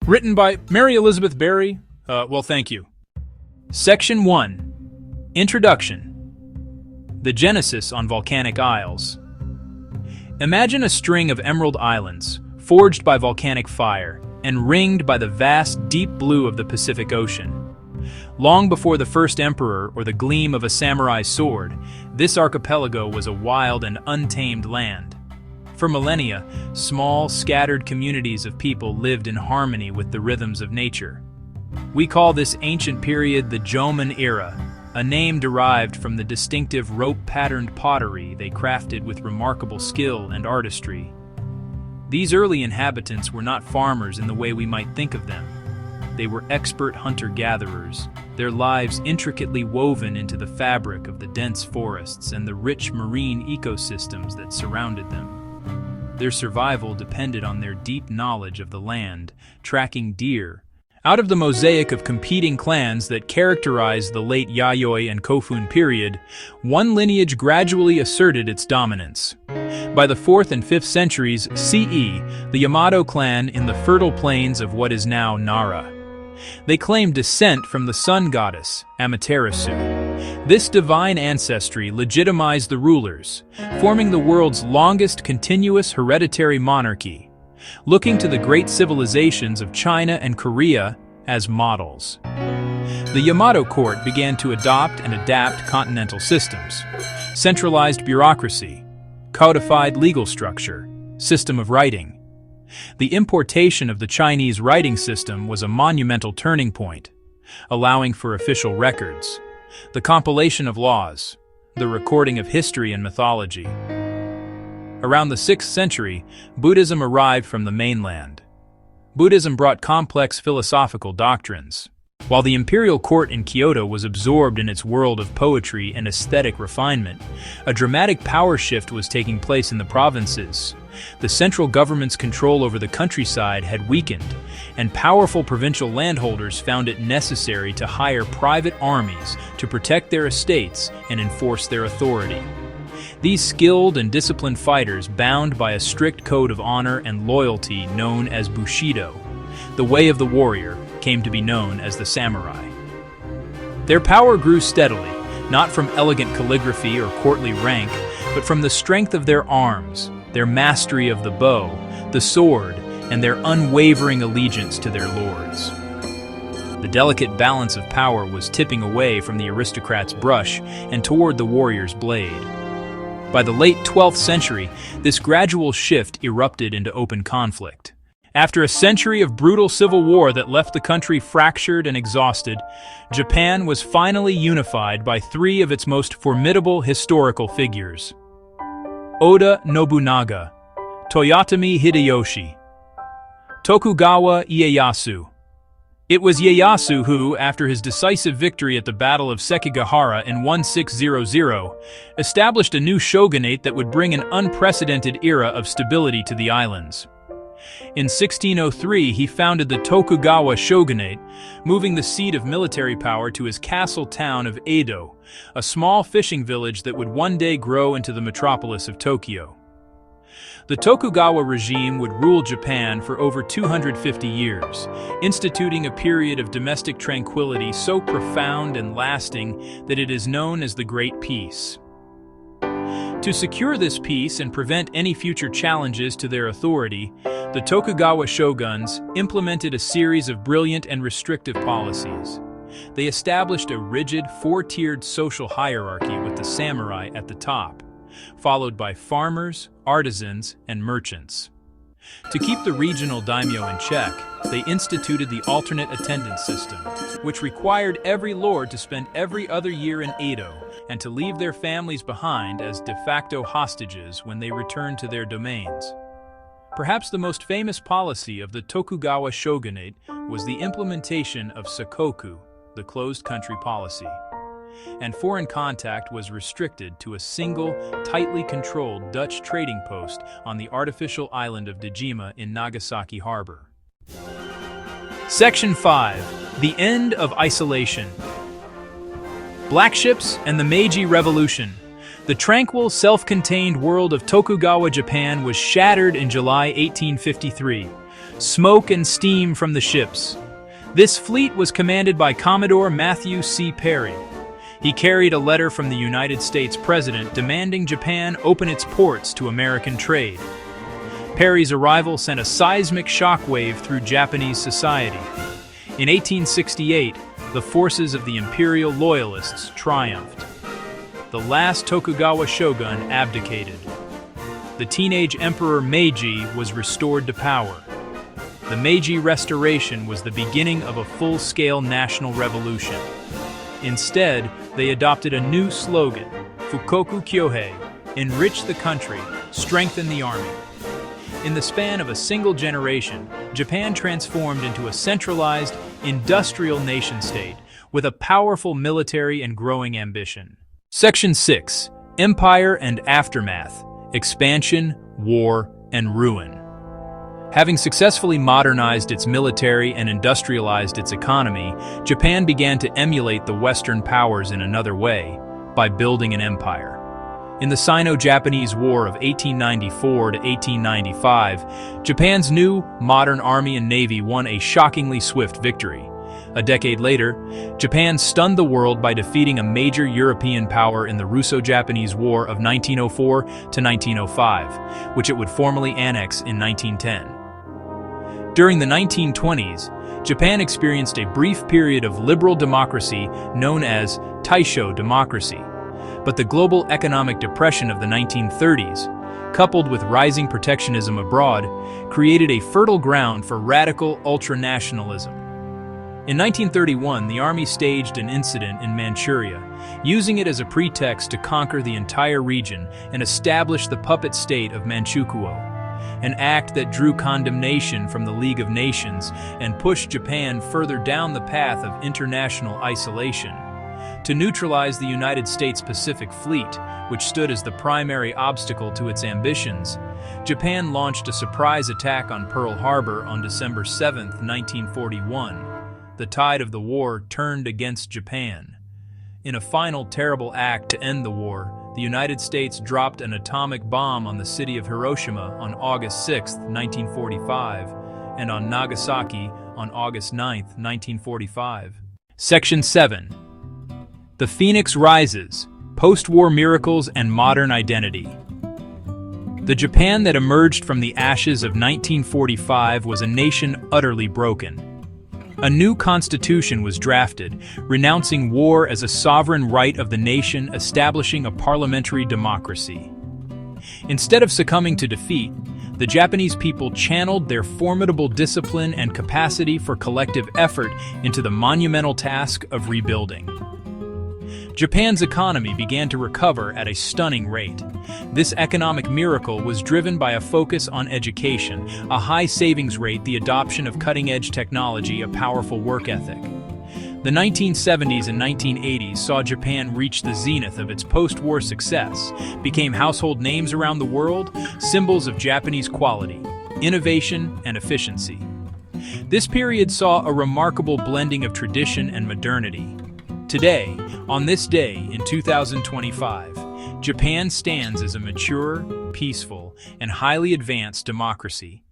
Written by Mary Elizabeth Berry. Thank you. Section 1. Introduction. The Genesis on Volcanic Isles. Imagine a string of emerald islands, forged by volcanic fire, and ringed by the vast, deep blue of the Pacific Ocean. Long before the first emperor or the gleam of a samurai's sword, this archipelago was a wild and untamed land. For millennia, small, scattered communities of people lived in harmony with the rhythms of nature. We call this ancient period the Jomon era, a name derived from the distinctive rope-patterned pottery they crafted with remarkable skill and artistry. These early inhabitants were not farmers in the way we might think of them. They were expert hunter-gatherers, their lives intricately woven into the fabric of the dense forests and the rich marine ecosystems that surrounded them. Their survival depended on their deep knowledge of the land, tracking deer. Out of the mosaic of competing clans that characterized the late Yayoi and Kofun period, one lineage gradually asserted its dominance. By the 4th and 5th centuries CE, the Yamato clan in the fertile plains of what is now Nara. They claimed descent from the sun goddess, Amaterasu. This divine ancestry legitimized the rulers, forming the world's longest continuous hereditary monarchy, looking to the great civilizations of China and Korea as models. The Yamato court began to adopt and adapt continental systems, centralized bureaucracy, codified legal structure, system of writing. The importation of the Chinese writing system was a monumental turning point, allowing for official records, the compilation of laws, the recording of history and mythology. Around the 6th century, Buddhism arrived from the mainland. Buddhism brought complex philosophical doctrines. While the imperial court in Kyoto was absorbed in its world of poetry and aesthetic refinement, a dramatic power shift was taking place in the provinces. The central government's control over the countryside had weakened, and powerful provincial landholders found it necessary to hire private armies to protect their estates and enforce their authority. These skilled and disciplined fighters, bound by a strict code of honor and loyalty known as Bushido, the way of the warrior, came to be known as the samurai. Their power grew steadily, not from elegant calligraphy or courtly rank, but from the strength of their arms, their mastery of the bow, the sword, and their unwavering allegiance to their lords. The delicate balance of power was tipping away from the aristocrat's brush and toward the warrior's blade. By the late 12th century, this gradual shift erupted into open conflict. After a century of brutal civil war that left the country fractured and exhausted, Japan was finally unified by 3 of its most formidable historical figures: Oda Nobunaga, Toyotomi Hideyoshi, Tokugawa Ieyasu. It was Ieyasu who, after his decisive victory at the Battle of Sekigahara in 1600, established a new shogunate that would bring an unprecedented era of stability to the islands. In 1603, he founded the Tokugawa shogunate, moving the seat of military power to his castle town of Edo, a small fishing village that would one day grow into the metropolis of Tokyo. The Tokugawa regime would rule Japan for over 250 years, instituting a period of domestic tranquility so profound and lasting that it is known as the Great Peace. To secure this peace and prevent any future challenges to their authority, the Tokugawa shoguns implemented a series of brilliant and restrictive policies. They established a rigid, 4-tiered social hierarchy with the samurai at the top, followed by farmers, artisans, and merchants. To keep the regional daimyo in check, they instituted the alternate attendance system, which required every lord to spend every other year in Edo and to leave their families behind as de facto hostages when they returned to their domains. Perhaps the most famous policy of the Tokugawa shogunate was the implementation of Sakoku, the closed country policy. And foreign contact was restricted to a single, tightly controlled Dutch trading post on the artificial island of Dejima in Nagasaki Harbor. Section 5. The End of Isolation. Black ships and the Meiji Revolution. The tranquil, self-contained world of Tokugawa Japan was shattered in July 1853. smoke and steam from the ships. This fleet was commanded by Commodore Matthew C. Perry. He carried a letter from the United States President demanding Japan open its ports to American trade. Perry's arrival sent a seismic shockwave through Japanese society. In 1868, the forces of the imperial loyalists triumphed. The last Tokugawa shogun abdicated. The teenage Emperor Meiji was restored to power. The Meiji Restoration was the beginning of a full-scale national revolution. Instead, they adopted a new slogan, Fukoku Kyohei, enrich the country, strengthen the army. In the span of a single generation, Japan transformed into a centralized, industrial nation-state with a powerful military and growing ambition. Section 6. Empire and Aftermath, Expansion, War, and Ruin. Having successfully modernized its military and industrialized its economy, Japan began to emulate the Western powers in another way, by building an empire. In the Sino-Japanese War of 1894 to 1895, Japan's new, modern army and navy won a shockingly swift victory. A decade later, Japan stunned the world by defeating a major European power in the Russo-Japanese War of 1904 to 1905, which it would formally annex in 1910. During the 1920s, Japan experienced a brief period of liberal democracy known as Taisho democracy. But the global economic depression of the 1930s, coupled with rising protectionism abroad, created a fertile ground for radical ultranationalism. In 1931, the army staged an incident in Manchuria, using it as a pretext to conquer the entire region and establish the puppet state of Manchukuo, an act that drew condemnation from the League of Nations and pushed Japan further down the path of international isolation. To neutralize the United States Pacific Fleet, which stood as the primary obstacle to its ambitions, Japan launched a surprise attack on Pearl Harbor on December 7, 1941. The tide of the war turned against Japan. In a final terrible act to end the war, the United States dropped an atomic bomb on the city of Hiroshima on August 6, 1945, and on Nagasaki on August 9, 1945. Section 7. The Phoenix Rises, Post-War Miracles and Modern Identity. The Japan that emerged from the ashes of 1945 was a nation utterly broken. A new constitution was drafted, renouncing war as a sovereign right of the nation, establishing a parliamentary democracy. Instead of succumbing to defeat, the Japanese people channeled their formidable discipline and capacity for collective effort into the monumental task of rebuilding. Japan's economy began to recover at a stunning rate. This economic miracle was driven by a focus on education, a high savings rate, the adoption of cutting-edge technology, a powerful work ethic. The 1970s and 1980s saw Japan reach the zenith of its post-war success, became household names around the world, symbols of Japanese quality, innovation, and efficiency. This period saw a remarkable blending of tradition and modernity. Today, on this day in 2025, Japan stands as a mature, peaceful, and highly advanced democracy,